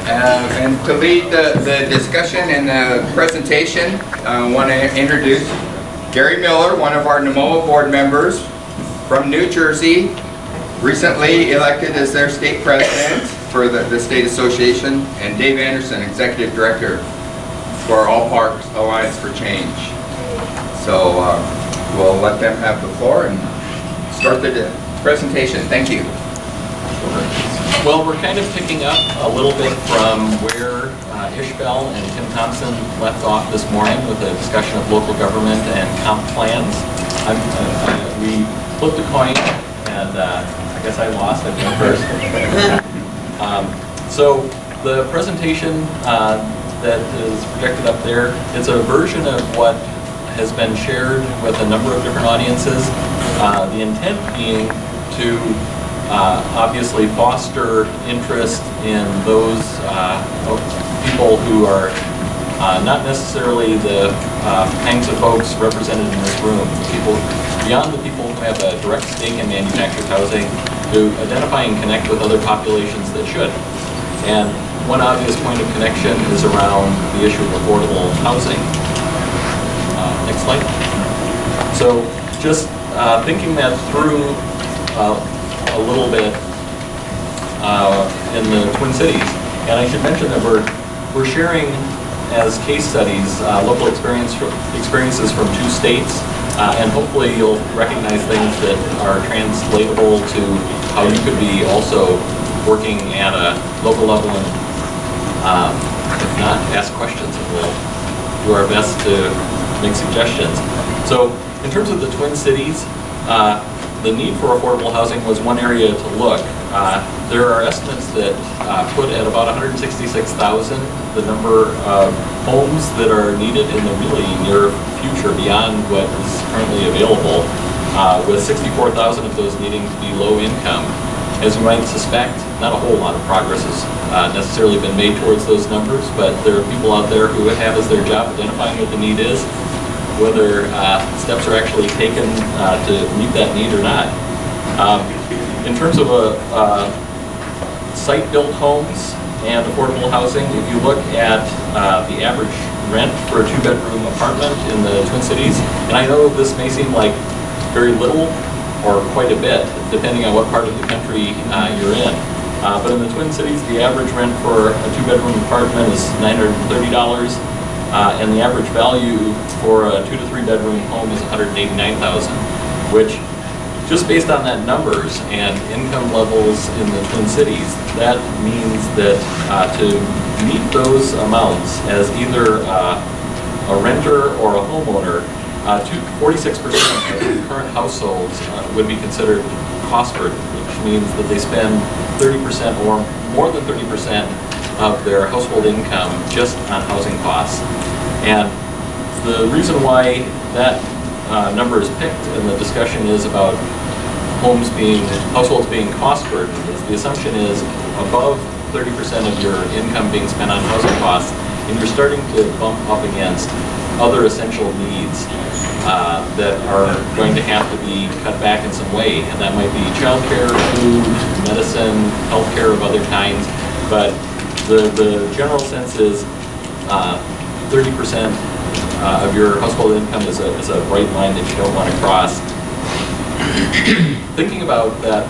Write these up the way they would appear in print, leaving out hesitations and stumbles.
And to lead the discussion and the presentation, I want to introduce Gary Miller, one of our NMHOA board members from New Jersey, recently elected as their state president for the state association, and Dave Anderson, executive director for All Parks Alliance for Change. So we'll let them have the floor and start the presentation. Thank you. Well, we're kind of picking up a little bit from where Ishbel and Tim Thompson left off this morning with a discussion of local government and comp plans. We flipped a coin, and I guess I lost. I went first. So the presentation that is projected up there, it's a version of what has been shared with a number of different audiences. The intent being to obviously foster interest in those people who are not necessarily the kinds of folks represented in this room. People beyond the people who have a direct stake in manufactured housing, to identify and connect with other populations that should. And one obvious point of connection is around the issue of affordable housing. Next slide. So just thinking that through a little bit in the Twin Cities, and I should mention that we're sharing as case studies local experiences from 2 states, and hopefully you'll recognize things that are translatable to how you could be also working at a local level, and if not, ask questions, and we'll do our best to make suggestions. So in terms of the Twin Cities, the need for affordable housing was one area to look. There are estimates that put at about 166,000 the number of homes that are needed in the really near future beyond what is currently available, with 64,000 of those needing to be low income. As you might suspect, not a whole lot of progress has necessarily been made towards those numbers, but there are people out there who have as their job identifying what the need is, whether steps are actually taken to meet that need or not. In terms of site-built homes and affordable housing, if you look at the average rent for a 2-bedroom apartment in the Twin Cities, and I know this may seem like very little or quite a bit, depending on what part of the country you're in. But in the Twin Cities, the average rent for a 2-bedroom apartment is $930. And the average value for a 2 to 3 bedroom home is $189,000, which, just based on that numbers and income levels in the Twin Cities, that means that to meet those amounts as either a renter or a homeowner, 46% of the current households would be considered cost burden, which means that they spend 30% or more than 30% of their household income just on housing costs. And the reason why that number is picked in the discussion is about households being cost burdened. The assumption is above 30% of your income being spent on housing costs, and you're starting to bump up against other essential needs that are going to have to be cut back in some way, and that might be childcare, food, medicine, healthcare of other kinds. But the general sense is 30% of your household income is a bright line that you don't want to cross. Thinking about that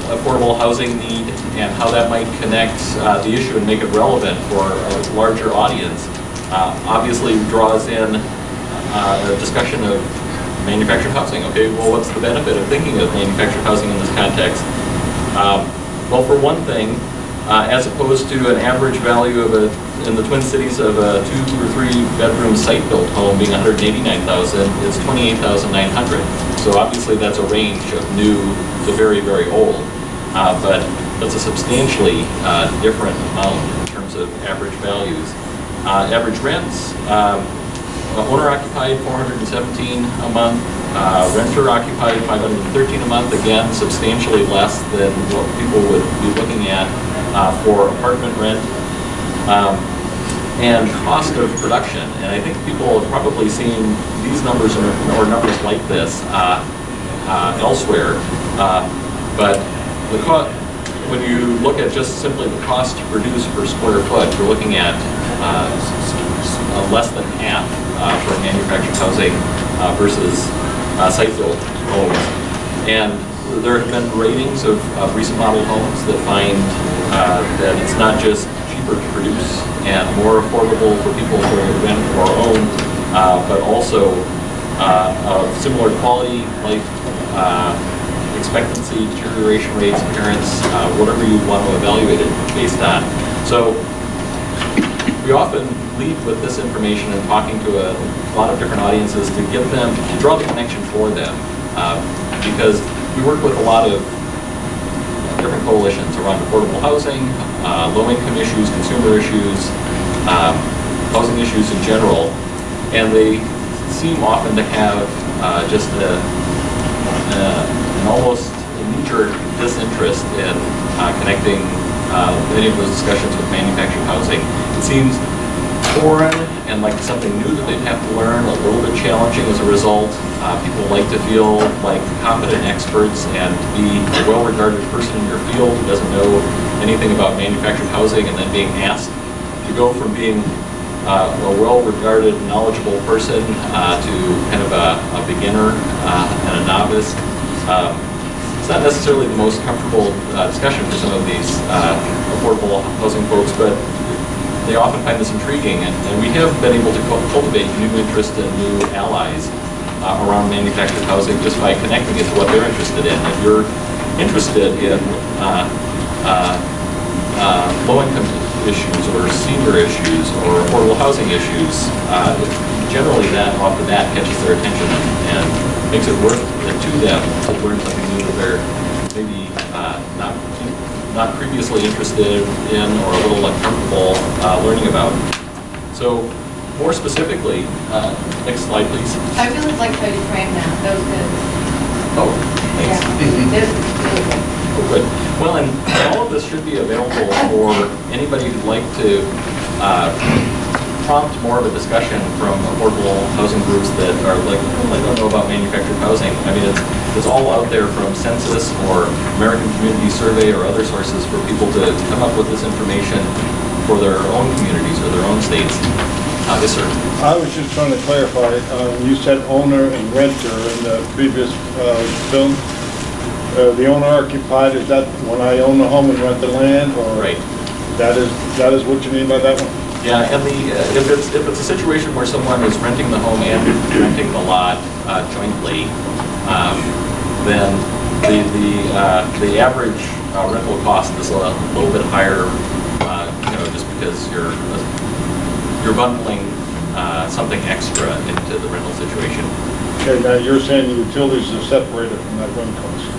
affordable housing need and how that might connect the issue and make it relevant for a larger audience, obviously draws in a discussion of manufactured housing. Okay, well, what's the benefit of thinking of manufactured housing in this context? Well, for one thing, as opposed to an average value of in the Twin Cities of a 2 or 3 bedroom site-built home being $189,000, it's $28,900. So obviously that's a range of new to very, very old, but that's a substantially different amount in terms of average values. Average rents, owner-occupied $417 a month, renter-occupied $513 a month, again substantially less than what people would be looking at for apartment rent. And cost of production, and I think people have probably seen these numbers or numbers like this elsewhere, but when you look at just simply the cost to produce per square foot, you're looking at less than half for manufactured housing versus site-built homes. And there have been ratings of recent model homes that find that it's not just cheaper to produce and more affordable for people to rent or own, but also similar quality, life expectancy, deterioration rates, appearance, whatever you want to evaluate it based on. So we often lead with this information and talking to a lot of different audiences to get them, to draw the connection for them. Because we work with a lot of different coalitions around affordable housing, low-income issues, consumer issues, housing issues in general, and they seem often to have just an almost knee-jerk disinterest in connecting many of those discussions with manufactured housing. It seems foreign and like something new that they'd have to learn, a little bit challenging as a result. People like to feel like competent experts and to be a well-regarded person in your field who doesn't know anything about manufactured housing, and then being asked to go from being a well-regarded, knowledgeable person to kind of a beginner and a novice. It's not necessarily the most comfortable discussion for some of these affordable housing folks, but they often find this intriguing, and we have been able to cultivate new interest and new allies around manufactured housing just by connecting it to what they're interested in. If you're interested in low-income issues or senior issues or affordable housing issues, generally that off the bat catches their attention and makes it worth it to them to learn something new that they're maybe not previously interested in or a little uncomfortable learning about. So more specifically, next slide please. I really like how you framed that. That was good. Oh, thanks. Yeah, that was really good. Oh, good. Well, and all of this should be available for anybody who'd like to prompt more of a discussion from affordable housing groups that are like, well, I don't know about manufactured housing. I mean, it's all out there from Census or American Community Survey or other sources for people to come up with this information for their own communities or their own states. Yes, sir. I was just trying to clarify, you said owner and renter in the previous film. The owner occupied, is that when I own the home and rent the land, or? Right. That is what you mean by that one? Yeah, and if it's a situation where someone is renting the home and renting the lot jointly, then the average rental cost is a little bit higher, just because you're bundling something extra into the rental situation. Okay, now you're saying the utilities are separated from that rent cost.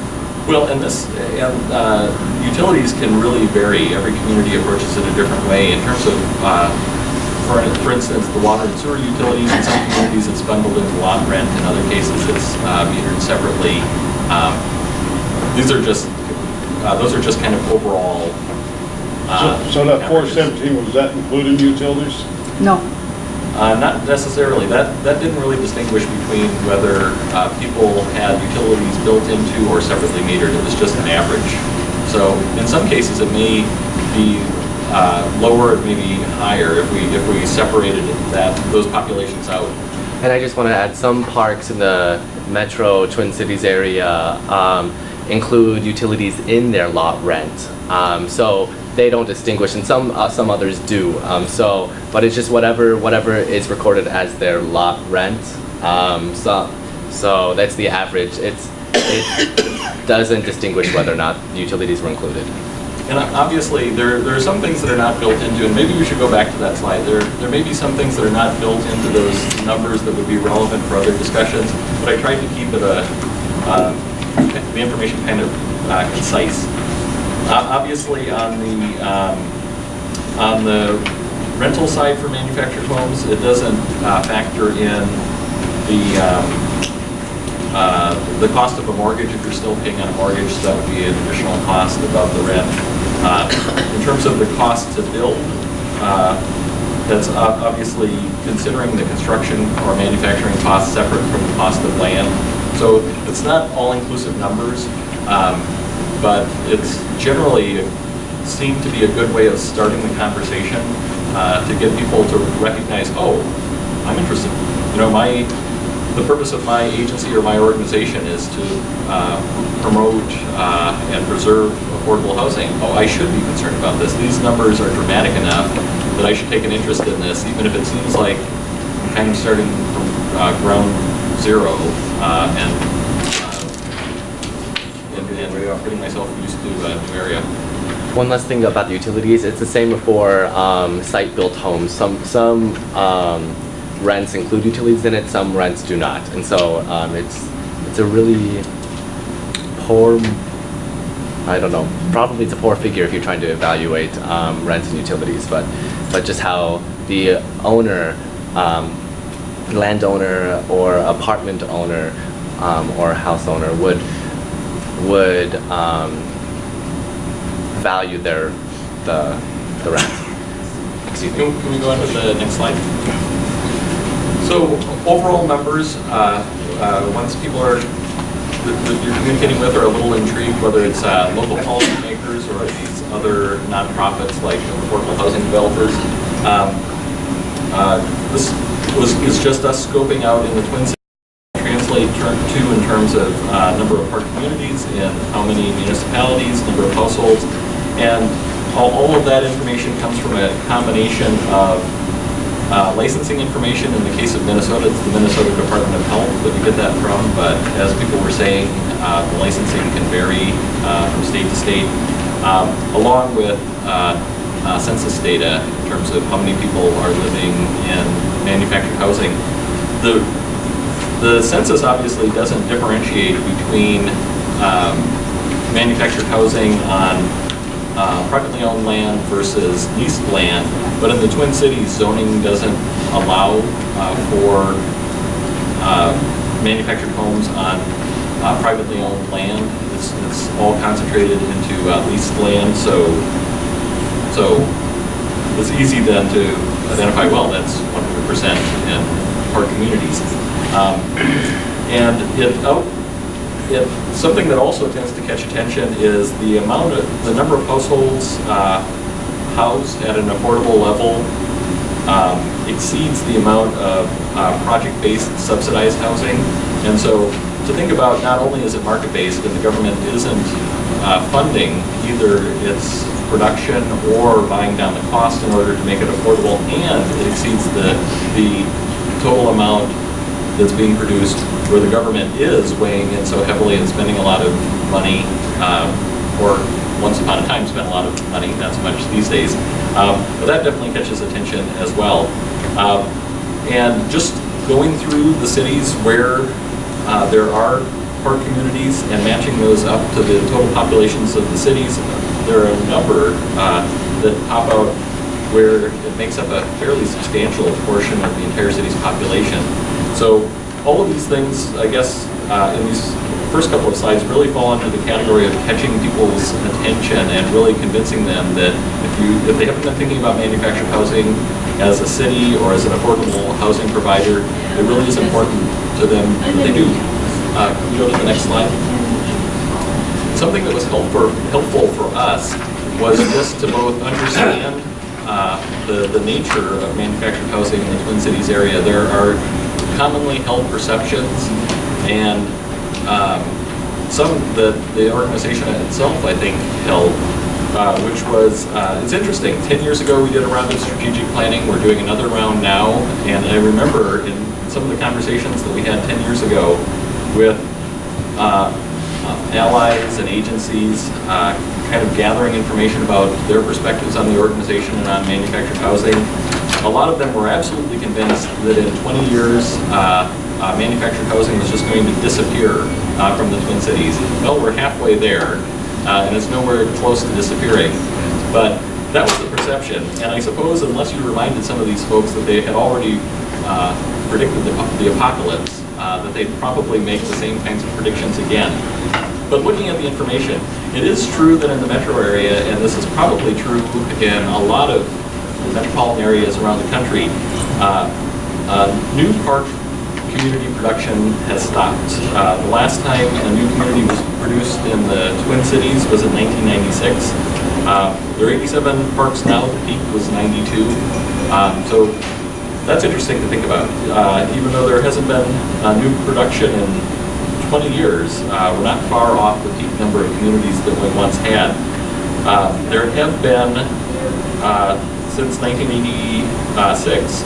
Well, utilities can really vary. Every community approaches it a different way. In terms of, for instance, the water and sewer utilities, in some communities it's bundled into lot rent. In other cases it's metered separately. Those are just kind of overall. So that 417, was that including utilities? No. Not necessarily. That didn't really distinguish between whether people had utilities built into or separately metered. It was just an average. So in some cases it may be lower, it may be higher if we separated those populations out. And I just want to add, some parks in the Metro Twin Cities area include utilities in their lot rent. So they don't distinguish, and some others do. But it's just whatever is recorded as their lot rent. So that's the average. It doesn't distinguish whether or not utilities were included. And obviously, there are some things that are not built into, and maybe we should go back to that slide. There may be some things that are not built into those numbers that would be relevant for other discussions, but I tried to keep it the information kind of concise. Obviously, on the rental side for manufactured homes, it doesn't factor in the cost of a mortgage if you're still paying on a mortgage. So that would be an additional cost above the rent. In terms of the cost to build, that's obviously considering the construction or manufacturing costs separate from the cost of land. So it's not all-inclusive numbers. but it's generally seemed to be a good way of starting the conversation to get people to recognize, oh, I'm interested. You know, the purpose of my agency or my organization is to promote and preserve affordable housing. Oh, I should be concerned about this. These numbers are dramatic enough that I should take an interest in this, even if it seems like I'm kind of starting from ground zero and getting myself used to a new area. One last thing about the utilities, it's the same for site-built homes. Some rents include utilities in it, some rents do not. And so it's a really poor, I don't know, probably it's a poor figure if you're trying to evaluate rents and utilities, but just how the owner, landowner or apartment owner or house owner would value the rent. Excuse me. Can we go on to the next slide? So overall numbers, once people are that you're communicating with are a little intrigued, whether it's local policymakers or these other nonprofits like affordable housing developers. This is just us scoping out in the Twin Cities. Translate to in terms of number of park communities and how many municipalities, number of households, and all of that information comes from a combination of licensing information. In the case of Minnesota, it's the Minnesota Department of Health that we get that from, but as people were saying, the licensing can vary from state to state, along with census data in terms of how many people are living in manufactured housing. The census obviously doesn't differentiate between manufactured housing on privately owned land versus leased land, but in the Twin Cities, zoning doesn't allow for manufactured homes on privately owned land. It's all concentrated into leased land, so it's easy then to identify, well, that's 100% in park communities. And something that also tends to catch attention is the number of households housed at an affordable level exceeds the amount of project-based subsidized housing. And so to think about, not only is it market-based and the government isn't funding either its production or buying down the cost in order to make it affordable, and it exceeds the total amount that's being produced where the government is weighing in so heavily and spending a lot of money, or once upon a time spent a lot of money, not so much these days. But that definitely catches attention as well. And just going through the cities where there are park communities and matching those up to the total populations of the cities, there are a number that pop out where it makes up a fairly substantial portion of the entire city's population. So all of these things, I guess, in these first couple of slides really fall under the category of catching people's attention and really convincing them that if they haven't been thinking about manufactured housing as a city or as an affordable housing provider, it really is important to them that they do. Can we go to the next slide? Something that was helpful for us was just to both understand the nature of manufactured housing in the Twin Cities area. There are commonly held perceptions, and some that the organization itself, I think, held, which was, it's interesting, 10 years ago we did a round of strategic planning, we're doing another round now, and I remember in some of the conversations that we had 10 years ago with allies and agencies, kind of gathering information about their perspectives on the organization and on manufactured housing. A lot of them were absolutely convinced that in 20 years, manufactured housing was just going to disappear from the Twin Cities. Well, we're halfway there, and it's nowhere close to disappearing. But that was the perception, and I suppose unless you reminded some of these folks that they had already predicted the apocalypse, that they'd probably make the same kinds of predictions again. But looking at the information, it is true that in the metro area, and this is probably true in a lot of metropolitan areas around the country, new park community production has stopped. The last time a new community was produced in the Twin Cities was in 1996. There are 87 parks now, the peak was 92. So that's interesting to think about. Even though there hasn't been new production in 20 years, we're not far off the peak number of communities that we once had. There have been, since 1986,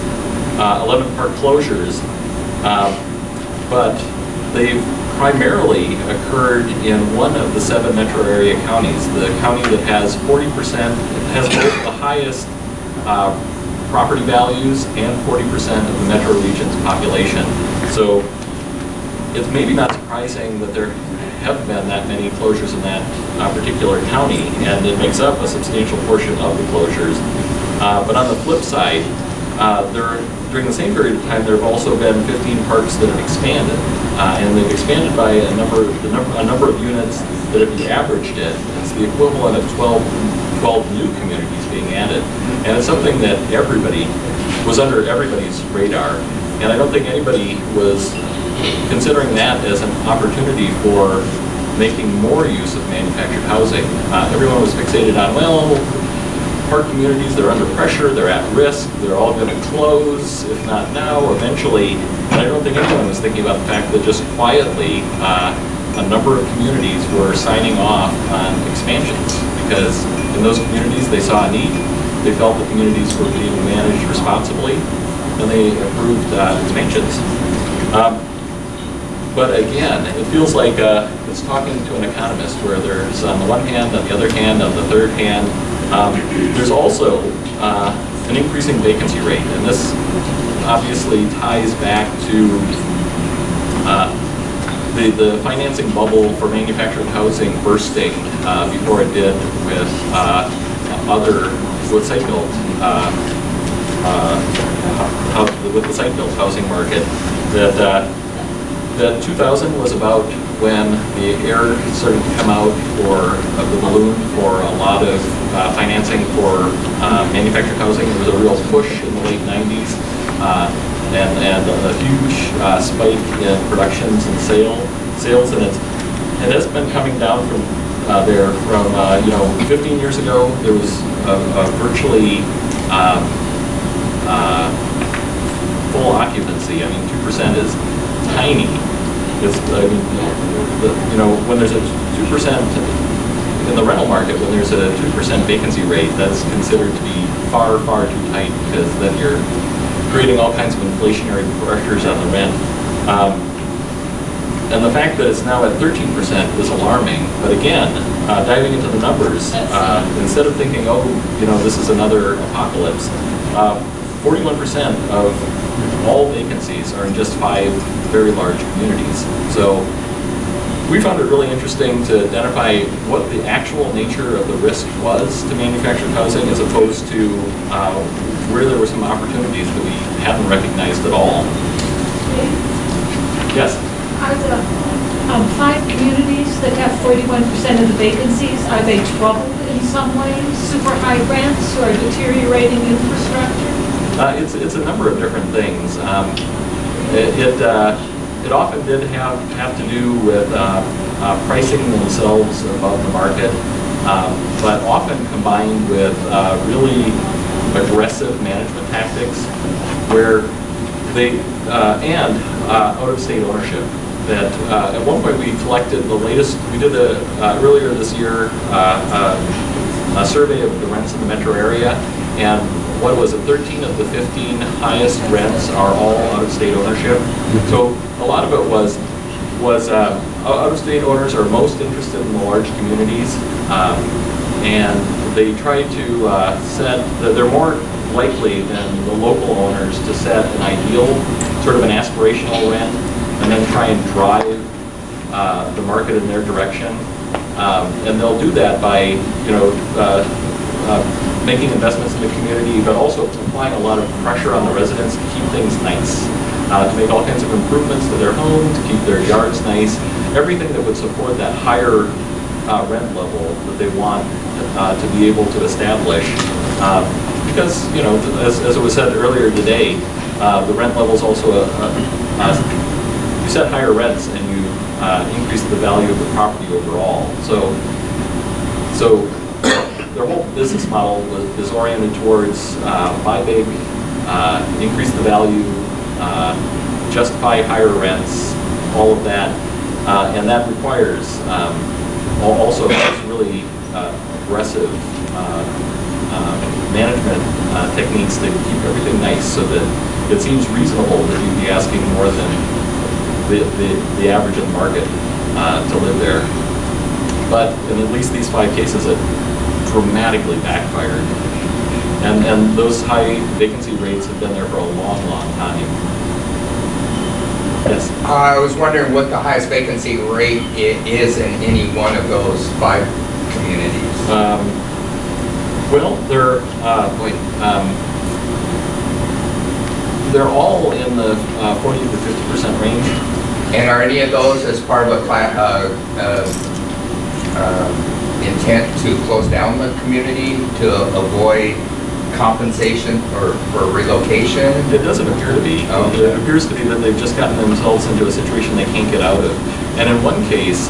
11 park closures, but they've primarily occurred in one of the 7 metro area counties, the county that has 40%, has both the highest property values and 40% of the metro region's population. So it's maybe not surprising that there have been that many closures in that particular county, and it makes up a substantial portion of the closures. But on the flip side, during the same period of time, there have also been 15 parks that have expanded, and they've expanded by a number of units that, if you averaged it, it's the equivalent of 12 new communities being added. And it's something that was under everybody's radar, and I don't think anybody was considering that as an opportunity for making more use of manufactured housing. Everyone was fixated on, well, park communities, they're under pressure, they're at risk, they're all going to close, if not now, eventually. And I don't think anyone was thinking about the fact that just quietly, a number of communities were signing off on expansions, because in those communities they saw a need, they felt the communities were being managed responsibly, and they approved expansions. But again, it feels like it's talking to an economist, where there's on the one hand, on the other hand, on the third hand, there's also an increasing vacancy rate, and this obviously ties back to the financing bubble for manufactured housing bursting before it did with site-built housing market. That 2000 was about when the air started to come out of the balloon for a lot of financing for manufactured housing. There was a real push in the late 90s and a huge spike in productions and sales, and it has been coming down from there. From 15 years ago, there was a virtually full occupancy. I mean, 2% is tiny. When there's a 2% in the rental market, when there's a 2% vacancy rate, that's considered to be far, far too tight, because then you're creating all kinds of inflationary pressures on the rent. And the fact that it's now at 13% is alarming. But again, diving into the numbers, instead of thinking, this is another apocalypse, 41% of all vacancies are in just 5 very large communities. So we found it really interesting to identify what the actual nature of the risk was to manufactured housing, as opposed to where there were some opportunities that we hadn't recognized at all. Yes? Are the 5 communities that have 41% of the vacancies, are they troubled in some ways? Super high rents or deteriorating infrastructure? It's a number of different things. It often did have to do with pricing themselves above the market, but often combined with really aggressive management tactics, where they and out-of-state ownership. That at one point we collected the latest. We did earlier this year a survey of the rents in the metro area, and what was it, 13 of the 15 highest rents are all out-of-state ownership. So a lot of it was out-of-state owners are most interested in the large communities, and they try to set that they're more likely than the local owners to set an ideal, sort of an aspirational rent, and then try and drive the market in their direction. And they'll do that by making investments in the community, but also applying a lot of pressure on the residents to keep things nice, to make all kinds of improvements to their home, to keep their yards nice, everything that would support that higher rent level that they want to be able to establish. Because, as it was said earlier today, the rent level is also set higher rents and you increase the value of the property overall. So their whole business model is oriented towards buy big, increase the value, justify higher rents, all of that. And that requires also really aggressive management techniques to keep everything nice so that it seems reasonable that you'd be asking more than the average of the market to live there. But in at least these 5 cases, it dramatically backfired. And those high vacancy rates have been there for a long, long time. Yes? I was wondering what the highest vacancy rate is in any one of those 5 communities. Well, they're all in the 40 to 50% range. And are any of those as part of a intent to close down the community to avoid compensation for relocation? It doesn't appear to be. Okay. It appears to be that they've just gotten themselves into a situation they can't get out of. And in one case,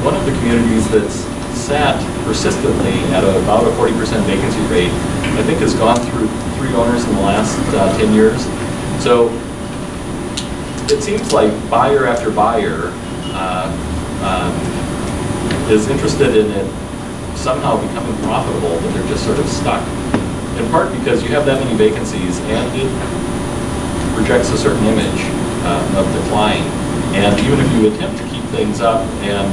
one of the communities that's sat persistently at about a 40% vacancy rate, I think has gone through 3 owners in the last 10 years. So it seems like buyer after buyer is interested in it somehow becoming profitable, but they're just sort of stuck. In part because you have that many vacancies and it projects a certain image of decline. And even if you attempt to keep things up, and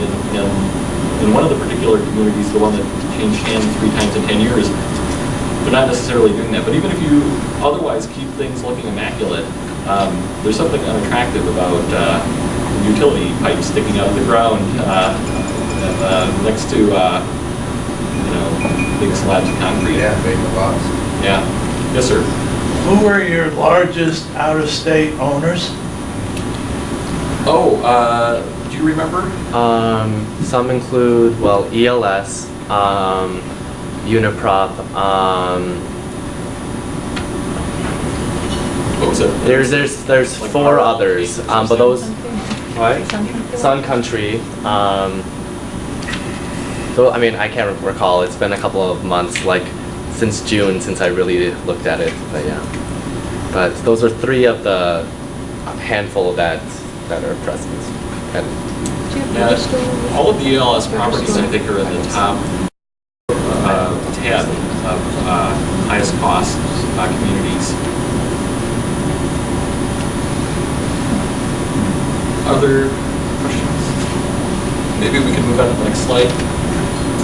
in one of the particular communities, the one that changed hands 3 times in 10 years, they're not necessarily doing that. But even if you otherwise keep things looking immaculate, there's something unattractive about utility pipes sticking out of the ground next to big slabs of concrete. Yeah, big lots. Yeah. Yes, sir. Who are your largest out-of-state owners? Oh, do you remember? Some include, well, ELS, Uniprop, What was it? there's Like 4 Carl others, King or but something? those, what? Sun Country, so, I mean, I can't recall, it's been a couple of months, like, since June, since I really looked at it, but yeah. But those are 3 of the handful that are present. And Yeah, all of the ELS properties, I think, are in the top 10 of highest cost communities. Other questions? Maybe we can move on to the next slide.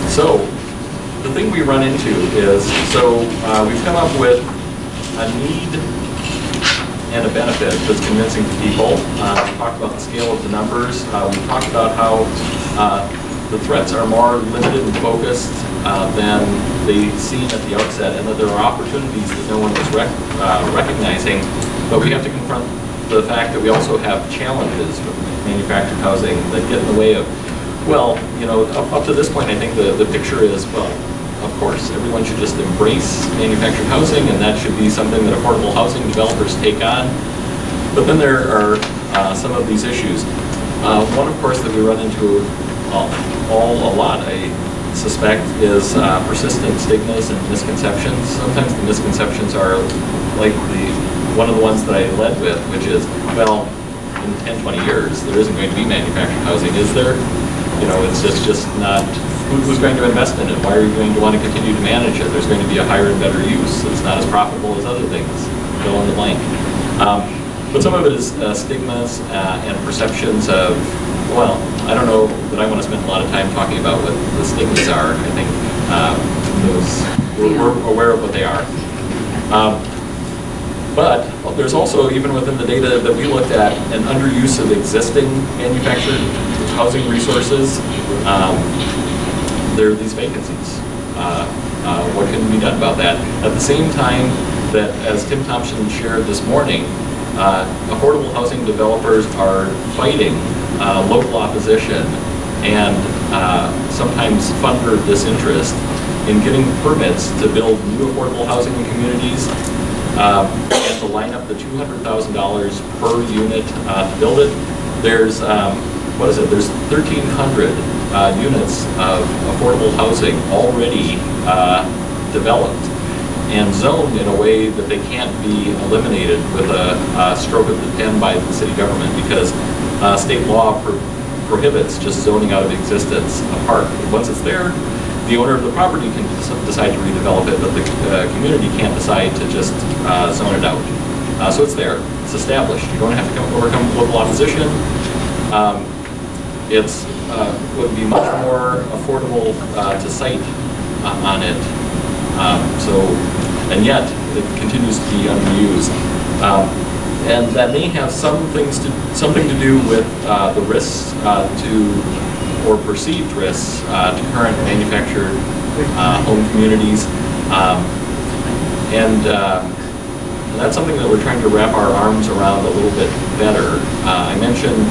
So, the thing we run into is, we've come up with a need and a benefit that's convincing to people. We talked about the scale of the numbers. We talked about how the threats are more limited and focused than they seem at the outset, and that there are opportunities that no one is recognizing. But we have to confront the fact that we also have challenges with manufactured housing that get in the way of, up to this point, I think the picture is, of course, everyone should just embrace manufactured housing, and that should be something that affordable housing developers take on. But then there are some of these issues. One, of course, that we run into a lot, I suspect, is persistent stigmas and misconceptions. Sometimes the misconceptions are like one of the ones that I led with, which is, in 10, 20 years, there isn't going to be manufactured housing, is there? It's just not. Who's going to invest in it? Why are you going to want to continue to manage it? There's going to be a higher and better use. It's not as profitable as other things. Fill in the blank. But some of it is stigmas and perceptions of, I don't know that I want to spend a lot of time talking about what the stigmas are. I think we're aware of what they are. But there's also, even within the data that we looked at, an underuse of existing manufactured housing resources. There are these vacancies. What can be done about that? At the same time that, as Tim Thompson shared this morning, affordable housing developers are fighting local opposition and sometimes funder disinterest in getting permits to build new affordable housing in communities, and to line up the $200,000 per unit to build it. there's, there's 1,300 units of affordable housing already developed and zoned in a way that they can't be eliminated with a stroke of the pen by the city government, because state law prohibits just zoning out of existence a park. Once it's there, the owner of the property can decide to redevelop it, but the community can't decide to just zone it out. So it's there, it's established. You don't have to overcome local opposition. It's would be much more affordable to site on it. And yet it continues to be underused. And that may have something to do with the risks or perceived risks to current manufactured home communities. And that's something that we're trying to wrap our arms around a little bit better. I mentioned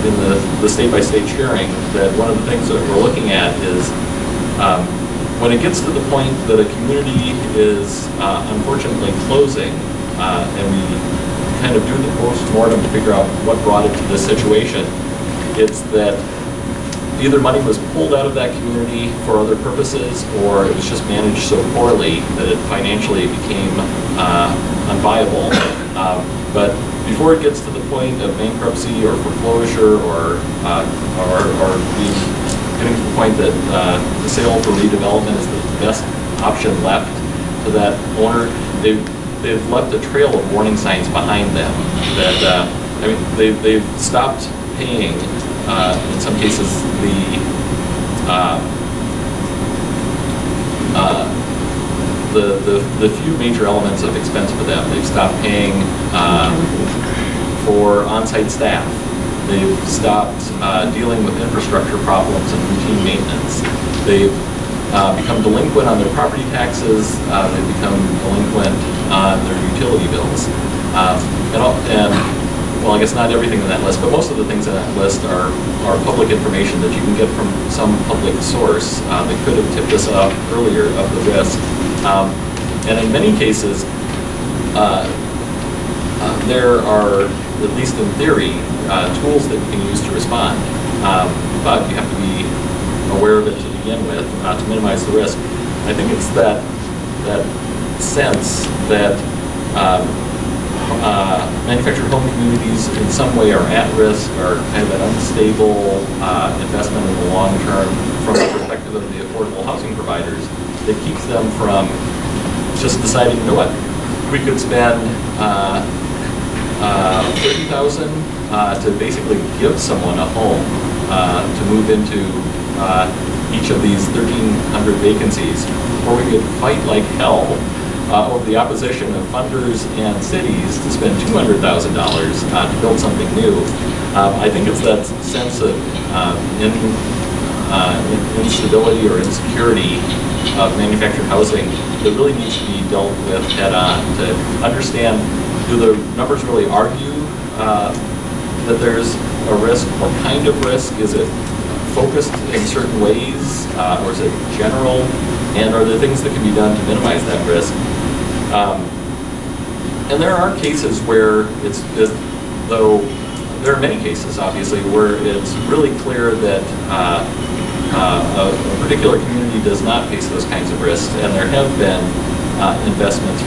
in the state-by-state sharing that one of the things that we're looking at is when it gets to the point that a community is unfortunately closing, and we kind of do the post-mortem to figure out what brought it to this situation, it's that either money was pulled out of that community for other purposes, or it was just managed so poorly that it financially became unviable. But before it gets to the point of bankruptcy or foreclosure or getting to the point that the sale for redevelopment is the best option left to that owner, they've left a trail of warning signs behind them that they've stopped paying in some cases the few major elements of expense for them. They've stopped paying for on-site staff. They've stopped dealing with infrastructure problems and routine maintenance. They've become delinquent on their property taxes. They've become delinquent on their utility bills. Well, I guess not everything in that list, but most of the things in that list are public information that you can get from some public source that could have tipped us off earlier of the risk. And in many cases, there are, at least in theory, tools that you can use to respond. But you have to be aware of it to begin with to minimize the risk. I think it's that sense that manufactured home communities in some way are at risk, are kind of an unstable investment in the long term from the perspective of the affordable housing providers that keeps them from just deciding, you know what, we could spend $30,000 to basically give someone a home to move into each of these 1,300 vacancies, or we could fight like hell over the opposition of funders and cities to spend $200,000 to build something new. I think it's that sense of instability or insecurity of manufactured housing that really needs to be dealt with head on to understand, do the numbers really argue that there's a risk? What kind of risk? Is it focused in certain ways, or is it general? And are there things that can be done to minimize that risk? And there are cases where though there are many cases, obviously, where it's really clear that a particular community does not face those kinds of risks, and there have been investments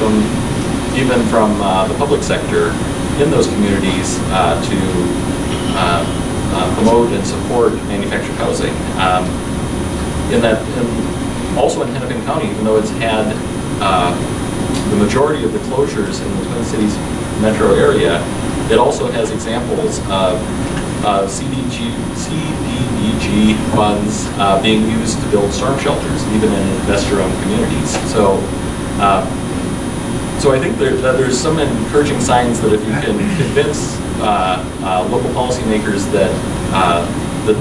even from the public sector in those communities to promote and support manufactured housing. Also in Hennepin County, even though it's had the majority of the closures in the Twin Cities metro area, it also has examples of CDBG funds being used to build storm shelters, even in investor-owned communities. So I think there's some encouraging signs that if you can convince local policymakers that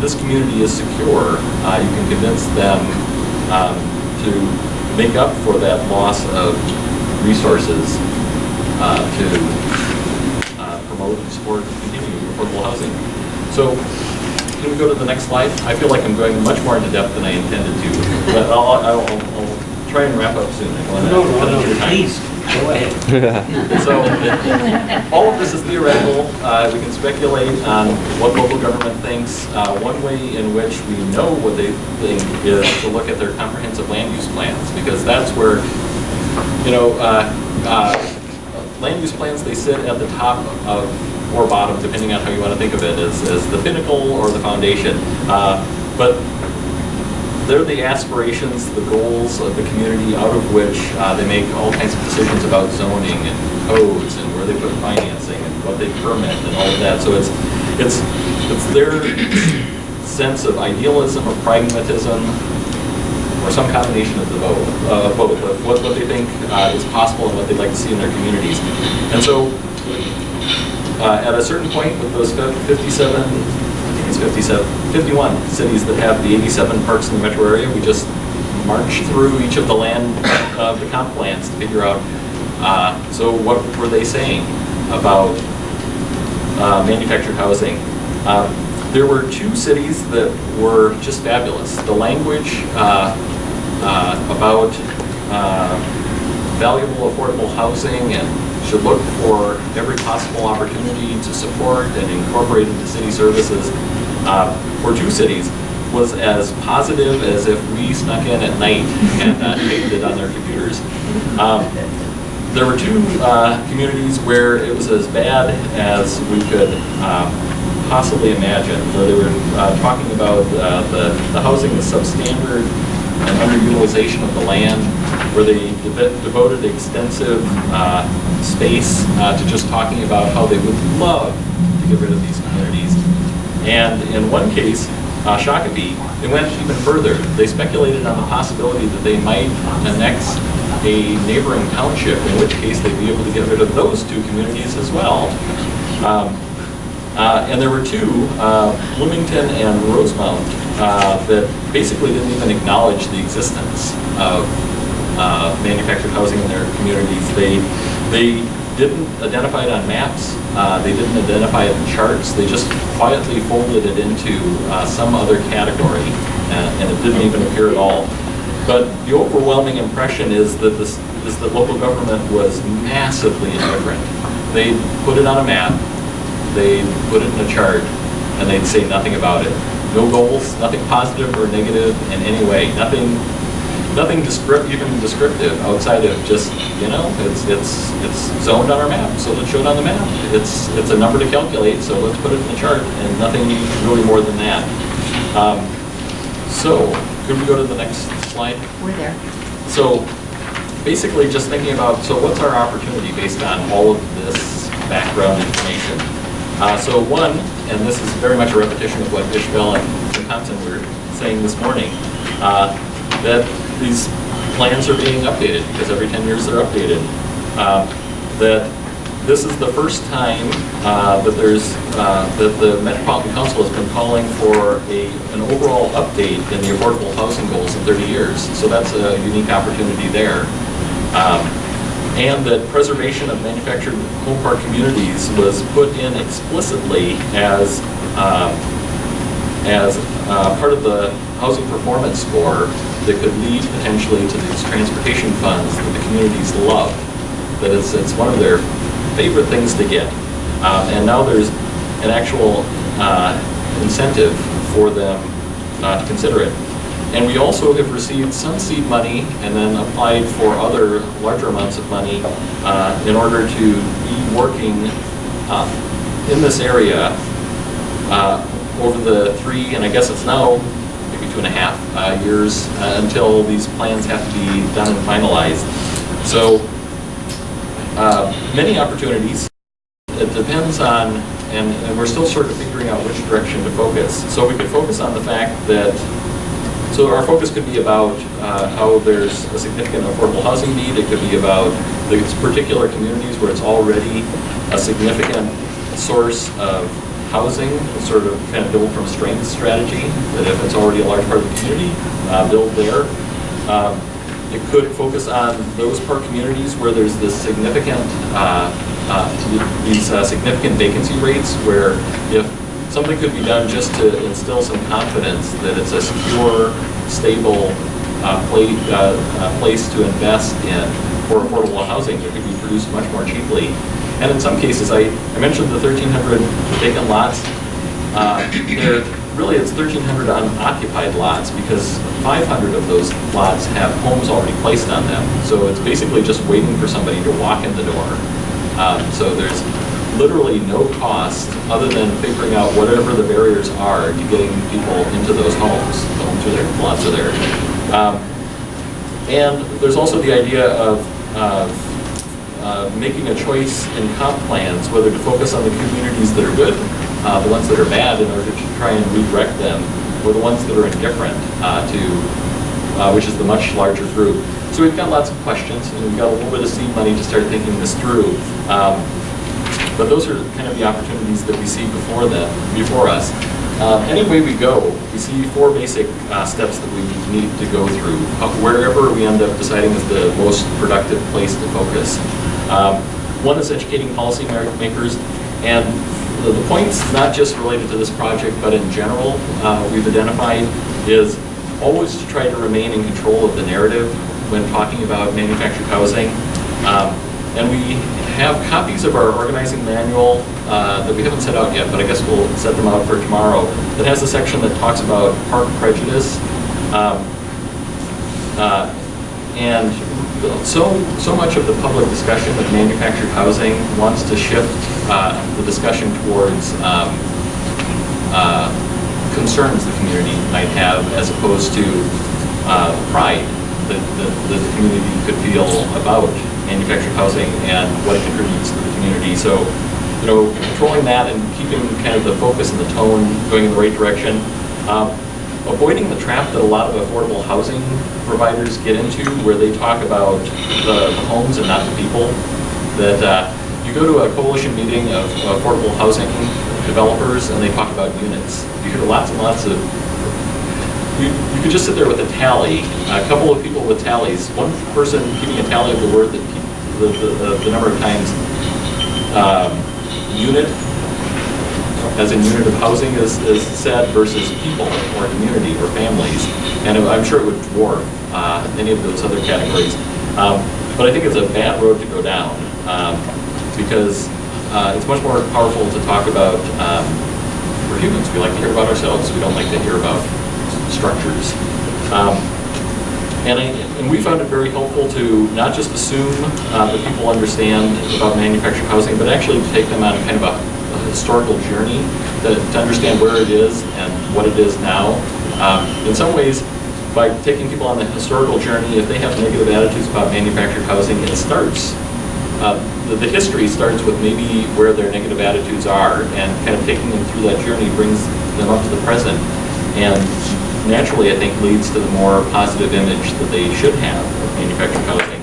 this community is secure, you can convince them to make up for that loss of resources to promote and support and continue affordable housing. So, can we go to the next slide? I feel like I'm going much more into depth than I intended to, but I'll try and wrap up soon. No, please. Go ahead. So, all of this is theoretical. We can speculate on what local government thinks. One way in which we know what they think is to look at their comprehensive land use plans, because that's where, land use plans, they sit at the top of, or bottom, depending on how you want to think of it, as the pinnacle or the foundation. But they're the aspirations, the goals of the community out of which they make all kinds of decisions about zoning and codes and where they put financing and what they permit and all of that. So it's their sense of idealism or pragmatism or some combination of the both of what they think is possible and what they'd like to see in their communities. And so at a certain point with those 51 cities that have the 87 parks in the metro area, we just marched through each of the the comp plans to figure out, so what were they saying about manufactured housing? There were 2 cities that were just fabulous. The language about valuable affordable housing and should look for every possible opportunity to support and incorporate into city services for 2 cities was as positive as if we snuck in at night and taped it on their computers. There were 2 communities where it was as bad as we could possibly imagine, where they were talking about the housing is substandard and underutilization of the land, where they devoted extensive space to just talking about how they would love to get rid of these communities. And in one case, Shakopee, they went even further. They speculated on the possibility that they might annex a neighboring township, in which case they'd be able to get rid of those 2 communities as well. And there were 2, Bloomington and Rosemount, that basically didn't even acknowledge the existence of manufactured housing in their communities. They didn't identify it on maps. They didn't identify it in charts. They just quietly folded it into some other category, and it didn't even appear at all. But the overwhelming impression is that local government was massively indifferent. They'd put it on a map, they'd put it in a chart, and they'd say nothing about it. No goals, nothing positive or negative in any way. Nothing even descriptive outside of just, it's zoned on our map, so let's show it on the map. It's a number to calculate, so let's put it in the chart, and nothing really more than that. So, could we go to the next slide? We're there. So, basically just thinking about, so what's our opportunity based on all of this background information? So one, and this is very much a repetition of what Ishbel and Thompson were saying this morning, that these plans are being updated because every 10 years they're updated. That this is the first time that the Metropolitan Council has been calling for an overall update in the affordable housing goals in 30 years. So that's a unique opportunity there. And that preservation of manufactured home park communities was put in explicitly as part of the housing performance score that could lead potentially to these transportation funds that the communities love. That it's one of their favorite things to get. And now there's an actual incentive for them to consider it. And we also have received some seed money and then applied for other larger amounts of money in order to be working in this area over the 3, and I guess it's now maybe 2.5 years until these plans have to be done and finalized. So many opportunities. It depends on, and we're still sort of figuring out which direction to focus. So we could focus on the fact that, so our focus could be about how there's a significant affordable housing need. It could be about the particular communities where it's already a significant source of housing, sort of kind of build from strength strategy, that if it's already a large part of the community, build there. It could focus on those park communities where there's this significant, significant vacancy rates, where if something could be done just to instill some confidence that it's a secure, stable place to invest in, for affordable housing that could be produced much more cheaply. And in some cases, I mentioned the 1,300 vacant lots. Really, it's 1,300 unoccupied lots because 500 of those lots have homes already placed on them. So it's basically just waiting for somebody to walk in the door. So there's literally no cost other than figuring out whatever the barriers are to getting people into those homes. The homes are there, the lots are there. And there's also the idea of making a choice in comp plans, whether to focus on the communities that are good, the ones that are bad, in order to try and redirect them, or the ones that are indifferent, which is the much larger group. So we've got lots of questions, and we've got a little bit of seed money to start thinking this through. But those are kind of the opportunities that we see before us. Any way we go, we see 4 basic steps that we need to go through, wherever we end up deciding is the most productive place to focus. One is educating policymakers, and the points, not just related to this project, but in general, we've identified is always to try to remain in control of the narrative when talking about manufactured housing. And we have copies of our organizing manual that we haven't set out yet, but I guess we'll set them out for tomorrow, that has a section that talks about park prejudice. And so much of the public discussion of manufactured housing wants to shift the discussion towards concerns the community might have, as opposed to pride that the community could feel about manufactured housing and what it contributes to the community. So, controlling that and keeping kind of the focus and the tone going in the right direction. Avoiding the trap that a lot of affordable housing providers get into, where they talk about the homes and not the people. That you go to a coalition meeting of affordable housing developers and they talk about units. You hear lots and lots of, you could just sit there with a tally, a couple of people with tallies, one person keeping a tally of the word that the number of times unit, as in unit of housing is said, versus people or community or families. And I'm sure it would dwarf any of those other categories. But I think it's a bad road to go down because it's much more powerful to talk about, we're humans, we like to hear about ourselves, we don't like to hear about structures. And we found it very helpful to not just assume that people understand about manufactured housing, but actually take them on kind of a historical journey to understand where it is and what it is now. In some ways, by taking people on the historical journey, if they have negative attitudes about manufactured housing, it starts, the history starts with maybe where their negative attitudes are, and kind of taking them through that journey brings them up to the present, and naturally, I think, leads to the more positive image that they should have of manufactured housing.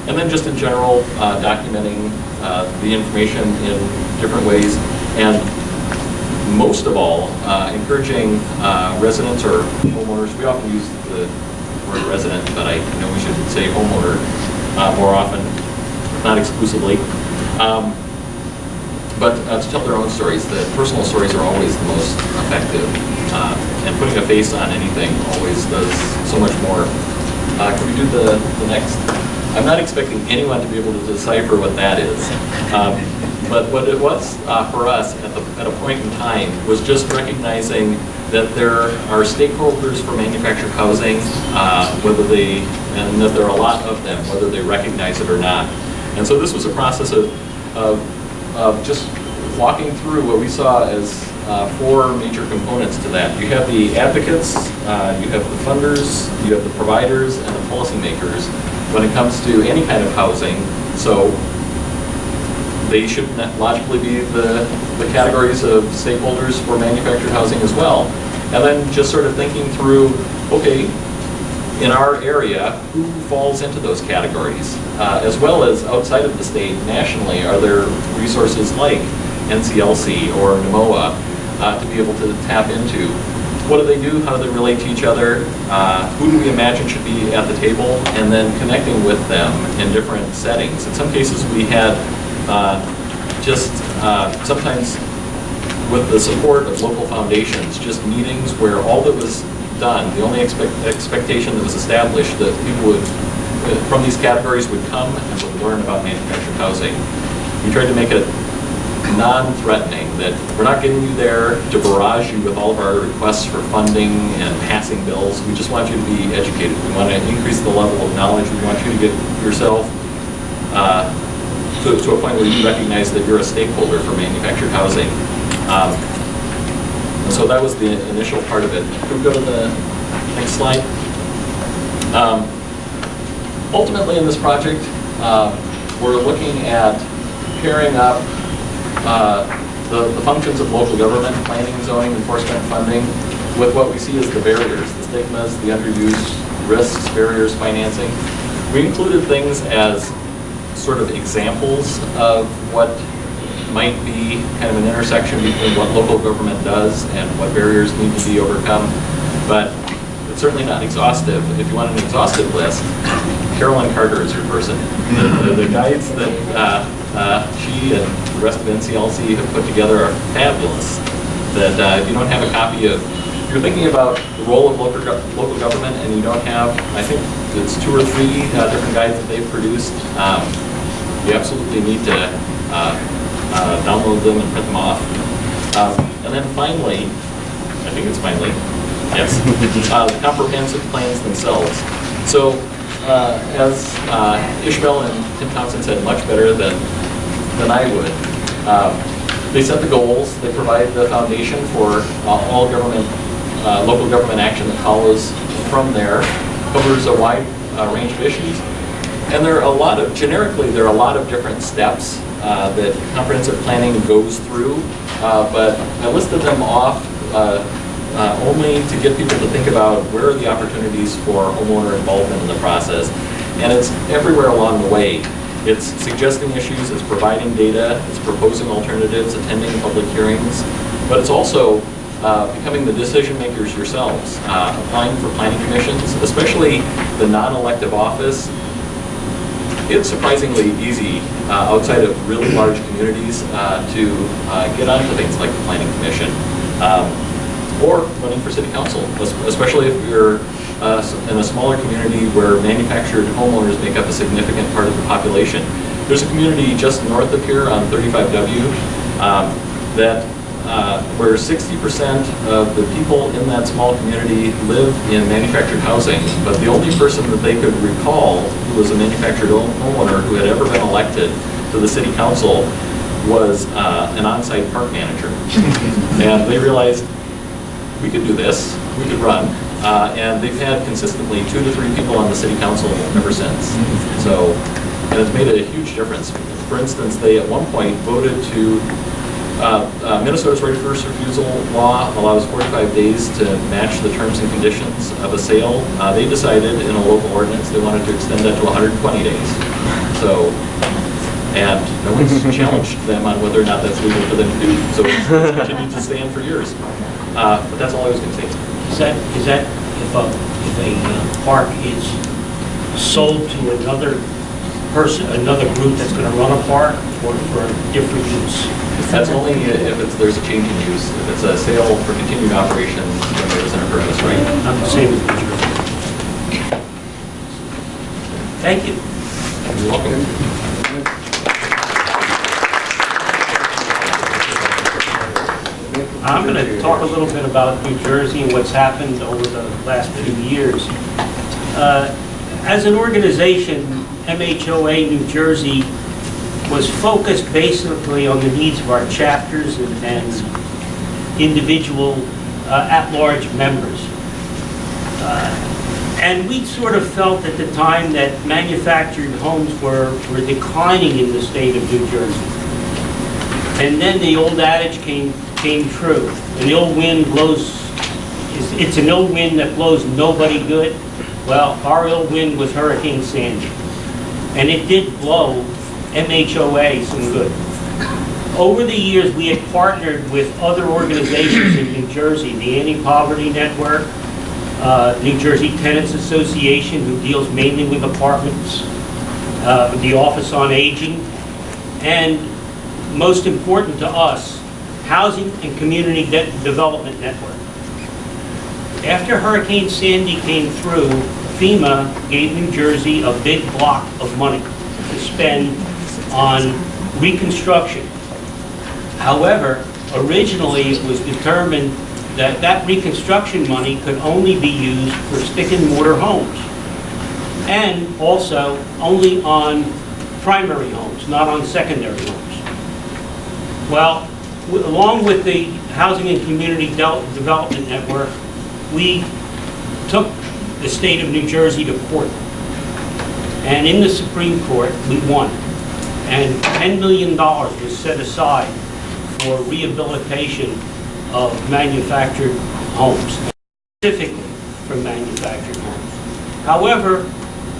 And then just in general, documenting the information in different ways, and most of all, encouraging residents or homeowners. We often use the word resident, but I know we should say homeowner more often, not exclusively. But to tell their own stories. The personal stories are always the most effective, and putting a face on anything always does so much more. Can we do the next? I'm not expecting anyone to be able to decipher what that is. But what it was for us at a point in time was just recognizing that there are stakeholders for manufactured housing, and that there are a lot of them, whether they recognize it or not. And so this was a process of just walking through what we saw as 4 major components to that. You have the advocates, you have the funders, you have the providers, and the policymakers when it comes to any kind of housing. So they should logically be the categories of stakeholders for manufactured housing as well. And then just sort of thinking through, okay, in our area, who falls into those categories? As well as outside of the state, nationally, are there resources like NCLC or NMHOA to be able to tap into? What do they do? How do they relate to each other? Who do we imagine should be at the table? And then connecting with them in different settings. In some cases, we had sometimes with the support of local foundations, just meetings where all that was done, the only expectation that was established, that people would from these categories would come and would learn about manufactured housing. We tried to make it non-threatening, that we're not getting you there to barrage you with all of our requests for funding and passing bills. We just want you to be educated. We want to increase the level of knowledge. We want you to get yourself to a point where you recognize that you're a stakeholder for manufactured housing. And so that was the initial part of it. Can we go to the next slide? Ultimately in this project, we're looking at pairing up the functions of local government, planning, zoning, enforcement, funding, with what we see as the barriers, the stigmas, the underuse, risks, barriers, financing. We included things as sort of examples of what might be kind of an intersection between what local government does and what barriers need to be overcome, but it's certainly not exhaustive. If you want an exhaustive list, Carolyn Carter is your person. The guides that she and the rest of NCLC have put together are fabulous. That if you don't have a copy of, if you're thinking about the role of local government and you don't have, I think it's 2 or 3 different guides that they've produced, you absolutely need to download them and print them off. And then finally, I think it's finally, yes, the comprehensive plans themselves. So as Ishmael and Tim Thompson said much better than I would, they set the goals, they provide the foundation for all government, local government action that follows from there, covers a wide range of issues. And there are a lot of, generically, there are a lot of different steps that comprehensive planning goes through, but I listed them off only to get people to think about where are the opportunities for homeowner involvement in the process. And it's everywhere along the way. It's suggesting issues, it's providing data, it's proposing alternatives, attending public hearings, but it's also becoming the decision makers yourselves, applying for planning commissions, especially the non-elective office. It's surprisingly easy outside of really large communities to get onto things like the Planning Commission or running for City Council, especially if you're in a smaller community where manufactured homeowners make up a significant part of the population. There's a community just north of here on 35W that where 60% of the people in that small community live in manufactured housing, but the only person that they could recall who was a manufactured homeowner who had ever been elected to the city council was an on-site park manager. And they realized we could do this, we could run, and they've had consistently 2 to 3 people on the city council ever since. So, and it's made a huge difference. For instance, they at one point voted to Minnesota's right of first refusal law allows 45 days to match the terms and conditions of a sale. They decided in a local ordinance they wanted to extend that to 120 days. So, and no one's challenged them on whether or not that's legal for them to do. So it's continued to stand for years. But that's all I was going to say. Is that if a park is sold to another person, another group that's going to run a park, or for a different use? That's only if there's a change in use. If it's a sale for continued operation, then there isn't a purpose, right? I'm the same with New Jersey. Thank you. You're welcome. I'm going to talk a little bit about New Jersey and what's happened over the last few years. As an organization, NMHOA New Jersey was focused basically on the needs of our chapters and individual at-large members. And we sort of felt at the time that manufactured homes were declining in the state of New Jersey. And then the old adage came true. An ill wind blows, it's an ill wind that blows nobody good. Well, our ill wind was Hurricane Sandy. And it did blow NMHOA some good. Over the years, we had partnered with other organizations in New Jersey, the Anti-Poverty Network, New Jersey Tenants Association, who deals mainly with apartments, the Office on Aging, and most important to us, Housing and Community Development Network. After Hurricane Sandy came through, FEMA gave New Jersey a big block of money to spend on reconstruction. However, originally it was determined that that reconstruction money could only be used for stick and mortar homes, and also only on primary homes, not on secondary homes. Well, along with the Housing and Community Development Network, we took the state of New Jersey to court. And in the Supreme Court, we won. And $10 million was set aside for rehabilitation of manufactured homes, specifically for manufactured homes. However,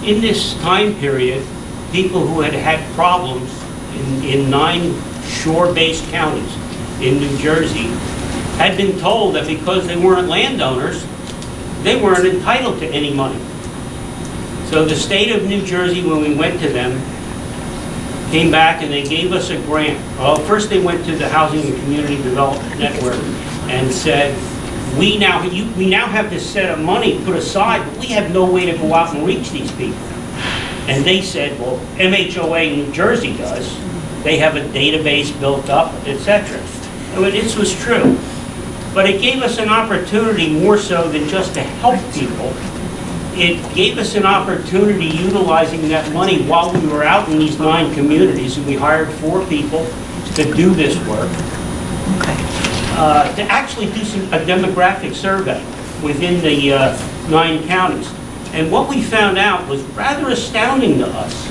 in this time period, people who had had problems in 9 shore-based counties in New Jersey had been told that because they weren't landowners, they weren't entitled to any money. So the state of New Jersey, when we went to them, came back and they gave us a grant. Well, first they went to the Housing and Community Development Network and said, we now have this set of money put aside, but we have no way to go out and reach these people. And they said, well, NMHOA New Jersey does. They have a database built up, etc. And this was true. But it gave us an opportunity more so than just to help people. It gave us an opportunity utilizing that money while we were out in these 9 communities, and we hired 4 people to do this work, to actually do a demographic survey within the 9 counties. And what we found out was rather astounding to us.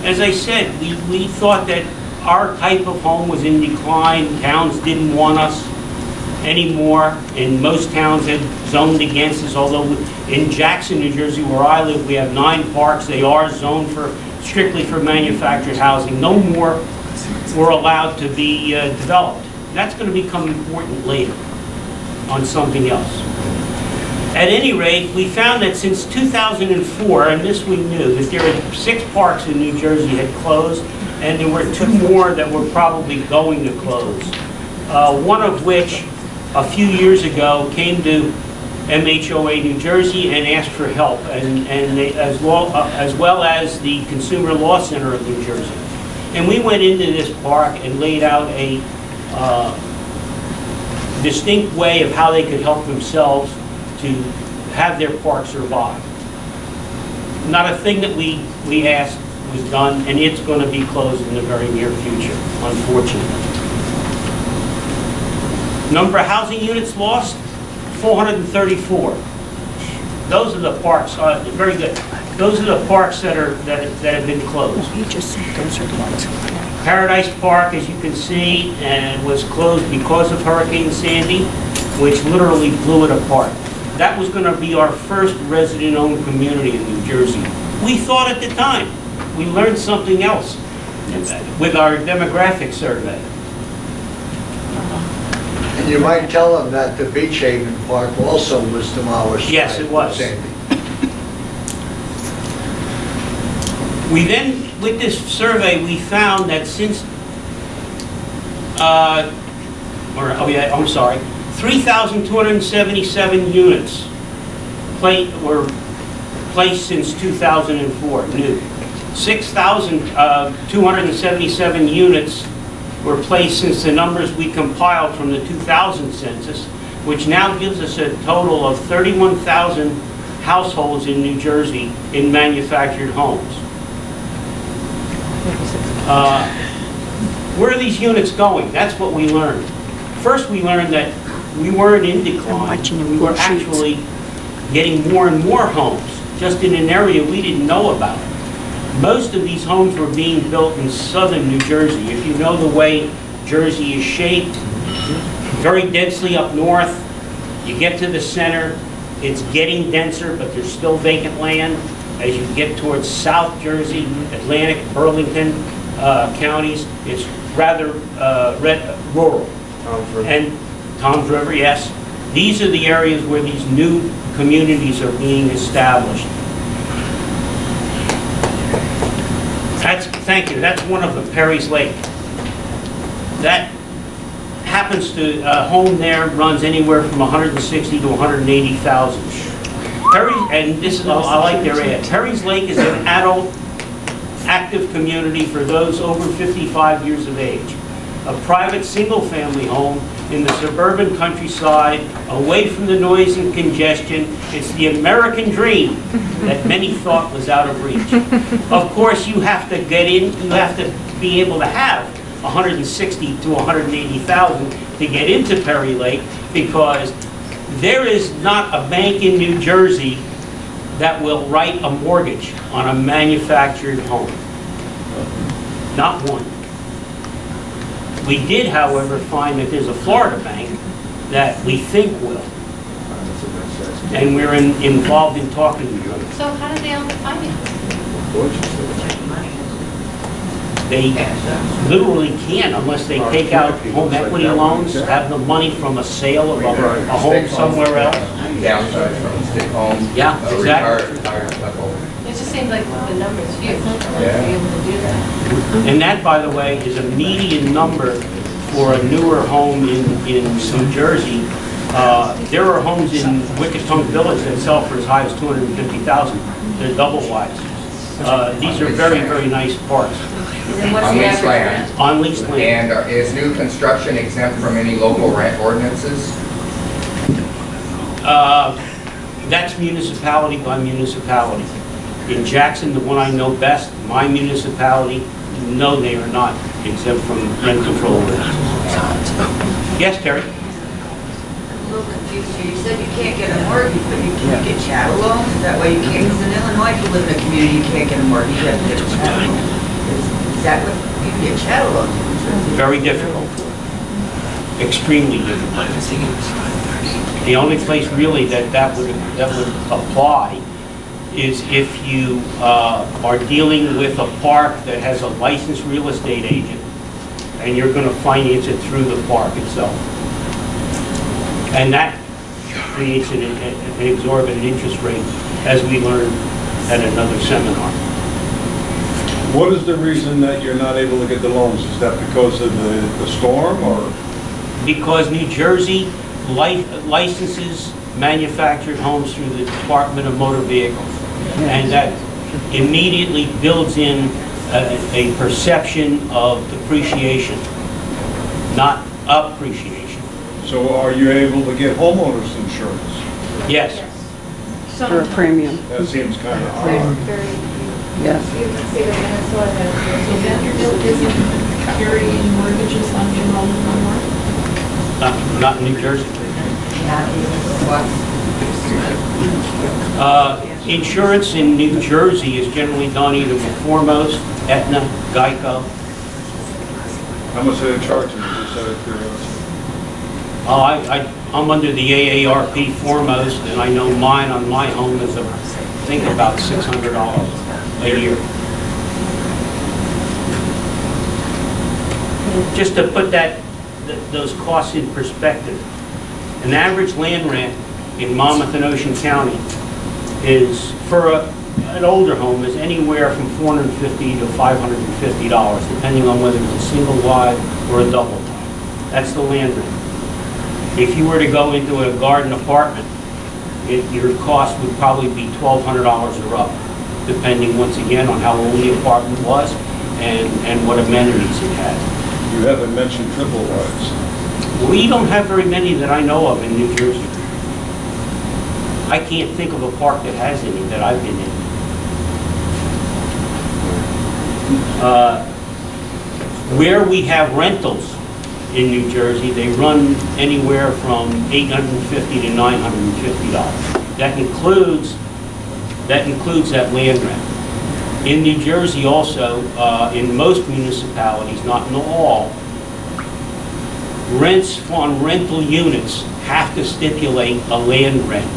As I said, we thought that our type of home was in decline, towns didn't want us anymore, and most towns had zoned against us, although in Jackson, New Jersey, where I live, we have 9 parks. They are zoned strictly for manufactured housing. No more were allowed to be developed. That's going to become important later on something else. At any rate, we found that since 2004, and this we knew, that there were 6 parks in New Jersey had closed, and there were 2 more that were probably going to close. One of which, a few years ago, came to NMHOA New Jersey and asked for help, and they, as well as the Consumer Law Center of New Jersey. And we went into this park and laid out a distinct way of how they could help themselves to have their park survive. Not a thing that we asked was done, and it's going to be closed in the very near future, unfortunately. Number of housing units lost, 434. Those are the parks, very good. Those are the parks that have been closed. You just said those are the ones. Paradise Park, as you can see, was closed because of Hurricane Sandy, which literally blew it apart. That was going to be our first resident-owned community in New Jersey. We thought at the time. We learned something else with our demographic survey. And you might tell them that the Beach Haven Park also was demolished. Yes, it was. Sandy. We then, with this survey, we found that since, 3,277 units were placed since 2004, new. 6,277 units were placed since the numbers we compiled from the 2000 census, which now gives us a total of 31,000 households in New Jersey in manufactured homes. Where are these units going? That's what we learned. First, we learned that we weren't in decline. We were actually getting more and more homes, just in an area we didn't know about. Most of these homes were being built in southern New Jersey. If you know the way Jersey is shaped, very densely up north, you get to the center, it's getting denser, but there's still vacant land. As you get towards South Jersey, Atlantic, Burlington counties, it's rather rural. And Tom's River, yes. These are the areas where these new communities are being established. Thank you, that's one of them, Perry's Lake. That happens to, home there runs anywhere from 160 to 180,000. Perry, and this is, I like their ad. Perry's Lake is an adult, active community for those over 55 years of age. A private, single-family home in the suburban countryside, away from the noise and congestion. It's the American dream that many thought was out of reach. Of course, you have to get in, you have to be able to have 160 to 180,000 to get into Perry Lake, because there is not a bank in New Jersey that will write a mortgage on a manufactured home. Not one. We did, however, find that there's a Florida bank that we think will. And we're involved in talking to them. So how do they own the finance? They literally can't unless they take out home equity loans, have the money from a sale of a home somewhere else. Downside from stick home. Yeah, exactly. Retired couple. It just seems like the number's huge to be able to do that. And that, by the way, is a median number for a newer home in New Jersey. There are homes in Wicketone Village that sell for as high as $250,000. They're double wides. These are very, very nice parks And what's On the leased average land. rent? on leased land. And is new construction exempt from any local rent ordinances? That's municipality by municipality. In Jackson, the one I know best, my municipality, no, they are not exempt from rent control ordinances. Yes, Terry? A little confused here. You said you can't get a mortgage, but you can get chattel loans? Is that why you can't? Because in Illinois, if you live in a community, you can't get a mortgage, you have to get a chattel loan. Is that what, you can get chattel loans? Very difficult. Extremely difficult. The only place really that would apply is if you are dealing with a park that has a licensed real estate agent, and you're going to finance it through the park itself. And that creates an exorbitant interest rate, as we learned at another seminar. What is the reason that you're not able to get the loans? Is that because of the storm, or? Because New Jersey licenses manufactured homes through the Department of Motor Vehicles. And that immediately builds in a perception of depreciation, not appreciation. So are you able to get homeowners insurance? Yes. For a premium, That seems kind of odd. yes. Carrying mortgages on your home anymore? Not in New Jersey. Insurance in New Jersey is generally done either with Foremost, Aetna, Geico. How much are they charging you, just out of curiosity? I'm under the AARP Foremost, and I know mine on my home is, I think, about $600 a year. Just to put those costs in perspective, an average land rent in Monmouth and Ocean County is, for an older home, is anywhere from $450 to $550, depending on whether it's a single wide or a double wide. That's the land rent. If you were to go into a garden apartment, your cost would probably be $1,200 or up, depending, once again, on how old the apartment was and what amenities it had. You haven't mentioned triple wides. We don't have very many that I know of in New Jersey. I can't think of a park that has any that I've been in. Where we have rentals in New Jersey, they run anywhere from $850 to $950. That includes that land rent. In New Jersey also, in most municipalities, not in all, rents on rental units have to stipulate a land rent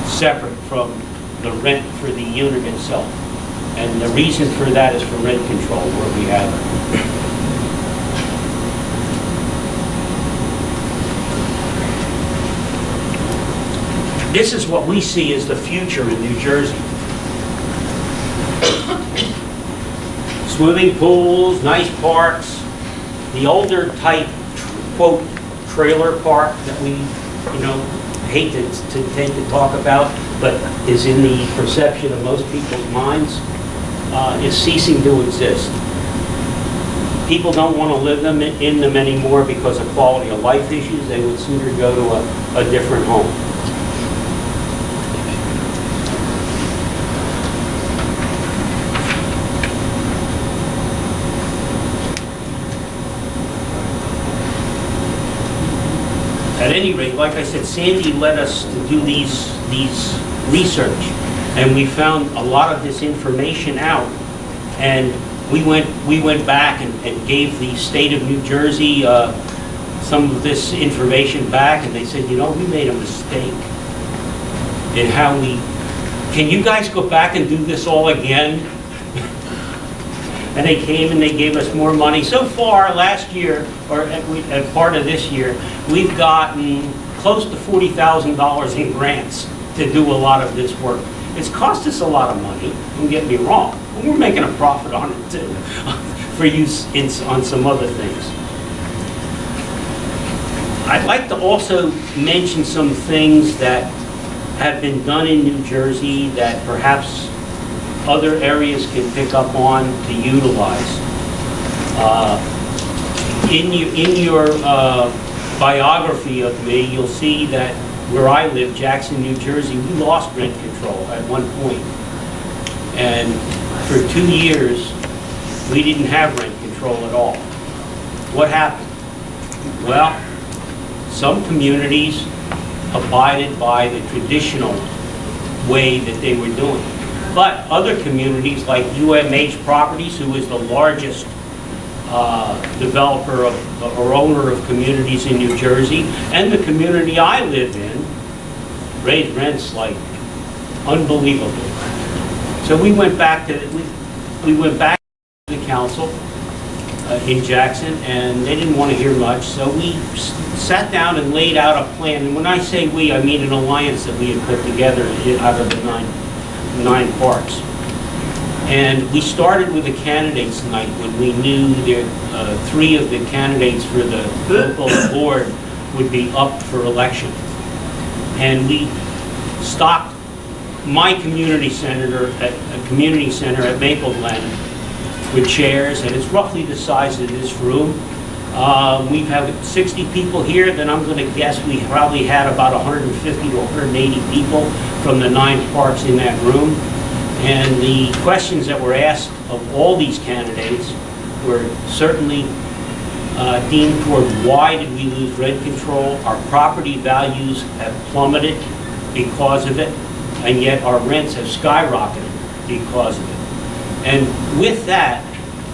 separate from the rent for the unit itself. And the reason for that is for rent control, where we have it. This is what we see as the future in New Jersey. Swimming pools, nice parks, the older type, quote, trailer park that we, hate to tend to talk about, but is in the perception of most people's minds, is ceasing to exist. People don't want to live in them anymore because of quality of life issues. They would sooner go to a different home. At any rate, like I said, Sandy led us to do these research, and we found a lot of this information out, and we went back and gave the state of New Jersey some of this information back, and they said, you know, we made a mistake in how can you guys go back and do this all again? And they came and they gave us more money. So far, last year, or at part of this year, we've gotten close to $40,000 in grants to do a lot of this work. It's cost us a lot of money, don't get me wrong. We're making a profit on it too, for use on some other things. I'd like to also mention some things that have been done in New Jersey that perhaps other areas can pick up on to utilize. In your biography of me, you'll see that where I live, Jackson, New Jersey, we lost rent control at one point. And for 2 years, we didn't have rent control at all. What happened? Well, some communities abided by the traditional way that they were doing. But other communities like NMHOA Properties, who is the largest developer or owner of communities in New Jersey, and the community I live in, raised rents like unbelievably. So we went back to the council in Jackson, and they didn't want to hear much. So we sat down and laid out a plan. And when I say we, I mean an alliance that we had put together out of the nine parks. And we started with a candidates night when we knew that 3 of the candidates for the local board would be up for election. And we stocked my community center at Maple Glen with chairs, and it's roughly the size of this room. We have 60 people here, then I'm going to guess we probably had about 150 to 180 people from the 9 parks in that room. And the questions that were asked of all these candidates were certainly themed toward why did we lose rent control? Our property values have plummeted because of it, and yet our rents have skyrocketed because of it. And with that,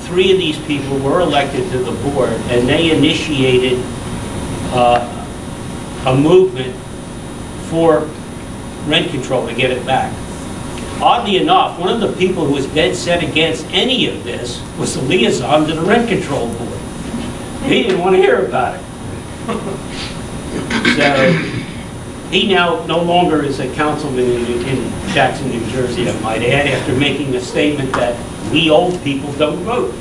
3 of these people were elected to the board, and they initiated a movement for rent control to get it back. Oddly enough, one of the people who was dead set against any of this was the liaison to the rent control board. He didn't want to hear about it. So he now no longer is a councilman in Jackson, New Jersey, I might add, after making a statement that we old people don't vote.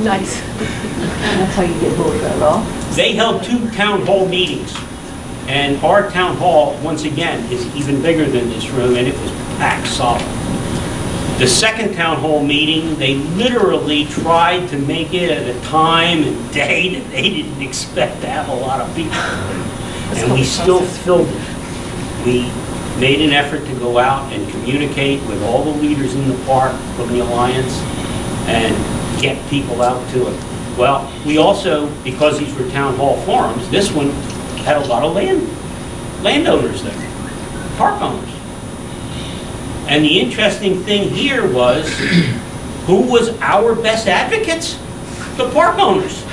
Nice. That's how you get voted out of. They held 2 town hall meetings. And our town hall, once again, is even bigger than this room, and it was packed solid. The second town hall meeting, they literally tried to make it at a time and day that they didn't expect to have a lot of people. And we still filled it. We made an effort to go out and communicate with all the leaders in the park from the Alliance and get people out to it. Well, we also, because these were town hall forums, this one had a lot of landowners there, park owners. And the interesting thing here was, who was our best advocates? The park owners.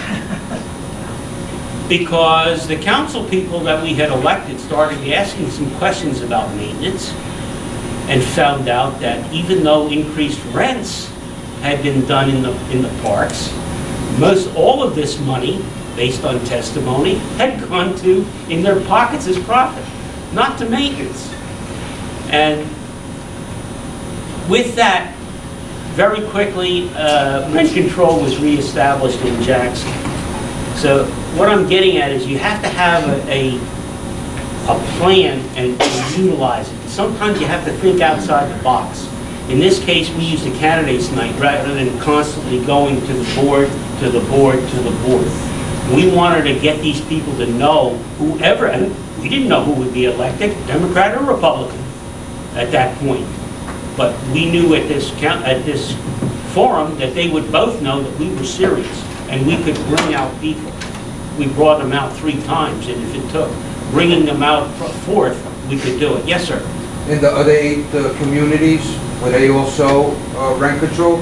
Because the council people that we had elected started asking some questions about maintenance and found out that even though increased rents had been done in the parks, most all of this money, based on testimony, had gone to in their pockets as profit, not to maintenance. And with that, very quickly, rent control was reestablished in Jackson. So what I'm getting at is you have to have a plan and utilize it. Sometimes you have to think outside the box. In this case, we used a candidates night rather than constantly going to the board, to the board, to the board. We wanted to get these people to know whoever, and we didn't know who would be elected, Democrat or Republican at that point. But we knew at this forum that they would both know that we were serious and we could bring out people. We brought them out 3 times, and if it took bringing them out fourth, we could do it. Yes, sir. And the other 8 communities, were they also rent control?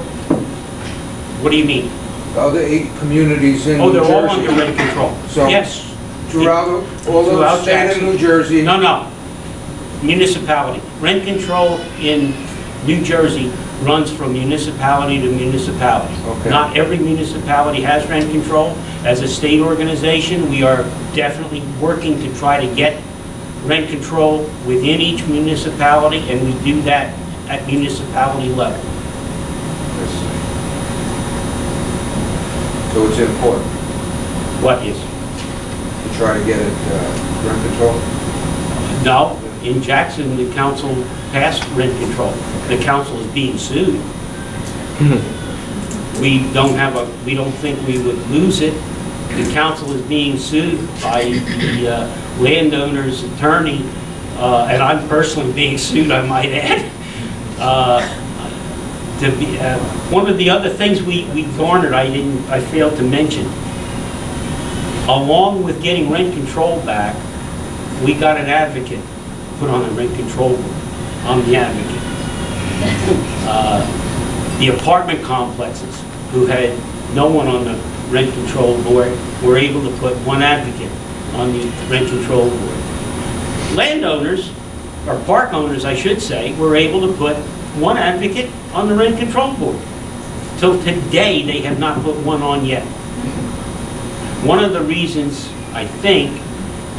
What do you mean? The other 8 communities in Oh, New they're Jersey? all under rent control. So, Yes. throughout all the Throughout state of Jackson. New Jersey? No. Municipality. Rent control in New Jersey runs from municipality to municipality. Okay. Not every municipality has rent control. As a state organization, we are definitely working to try to get rent control within each municipality, and we do that at municipality level. So it's important What is? to try to get it rent control? No, in Jackson, the council passed rent control. The council is being sued. We don't think we would lose it. The council is being sued by the landowner's attorney, and I'm personally being sued, I might add. One of the other things we garnered, I failed to mention, along with getting rent control back, we got an advocate put on the rent control board. I'm the advocate. The apartment complexes who had no one on the rent control board were able to put one advocate on the rent control board. Landowners, or park owners I should say, were able to put one advocate on the rent control board. Till today, they have not put one on yet. One of the reasons, I think,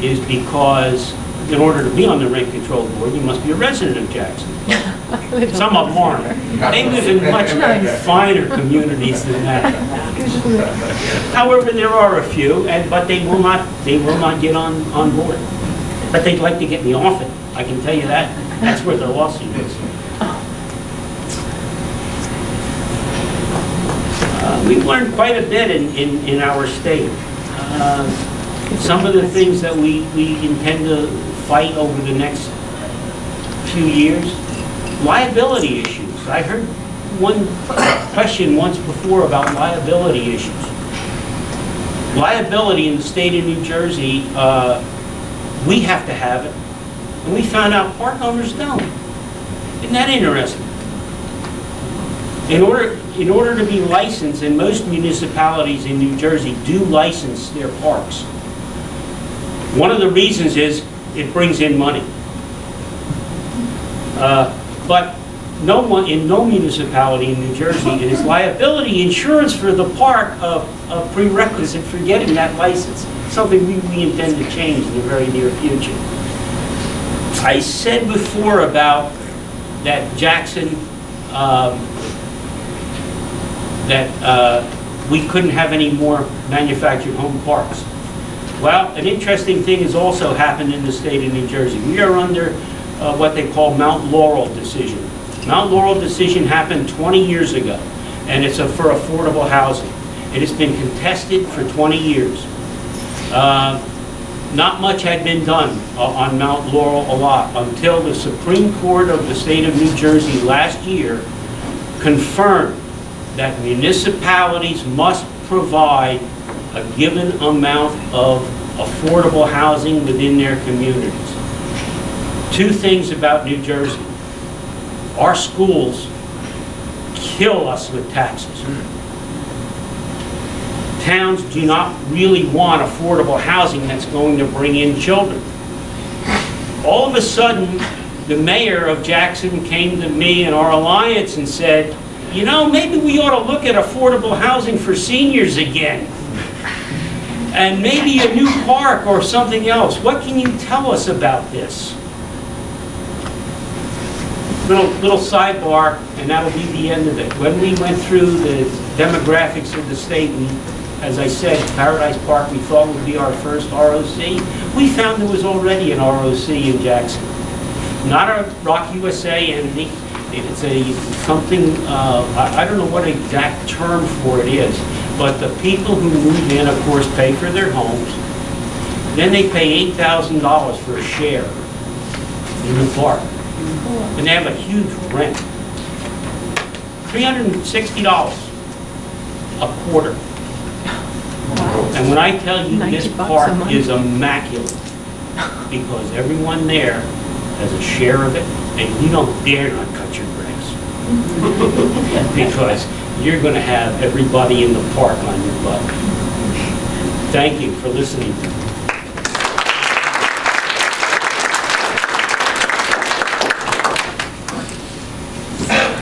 is because in order to be on the rent control board, you must be a resident of Jackson. Some of them aren't. They live in much finer communities than that. However, there are a few, but they will not get on board. But they'd like to get me off it. I can tell you that. That's where the lawsuit is. We've learned quite a bit in our state. Some of the things that we intend to fight over the next few years, liability issues. I heard one question once before about liability issues. Liability in the state of New Jersey, we have to have it, and we found out park owners don't. Isn't that interesting? In order to be licensed, and most municipalities in New Jersey do license their parks. One of the reasons is it brings in money. But in no municipality in New Jersey is liability insurance for the park a prerequisite for getting that license. Something we intend to change in the very near future. I said before about that Jackson, we couldn't have any more manufactured home parks. Well, an interesting thing has also happened in the state of New Jersey. We are under what they call Mount Laurel decision. Mount Laurel decision happened 20 years ago, and it's for affordable housing. It has been contested for 20 years. Not much had been done on Mount Laurel a lot until the Supreme Court of the state of New Jersey last year confirmed that municipalities must provide a given amount of affordable housing within their communities. Two things about New Jersey. Our schools kill us with taxes. Towns do not really want affordable housing that's going to bring in children. All of a sudden, the mayor of Jackson came to me and our alliance and said, you know, maybe we ought to look at affordable housing for seniors again. And maybe a new park or something else. What can you tell us about this? Little sidebar, and that'll be the end of it. When we went through the demographics of the state, and as I said, Paradise Park, we thought would be our first ROC. We found there was already an ROC in Jackson. Not a Rock USA entity. It's something, I don't know what exact term for it is, but the people who move in, of course, pay for their homes. Then they pay $8,000 for a share in the park. And they have a huge rent. $360 a quarter. And when I tell you this park is immaculate, because everyone there has a share of it, and you don't dare not cut your grass. Because you're gonna have everybody in the park on your butt. Thank you for listening to me.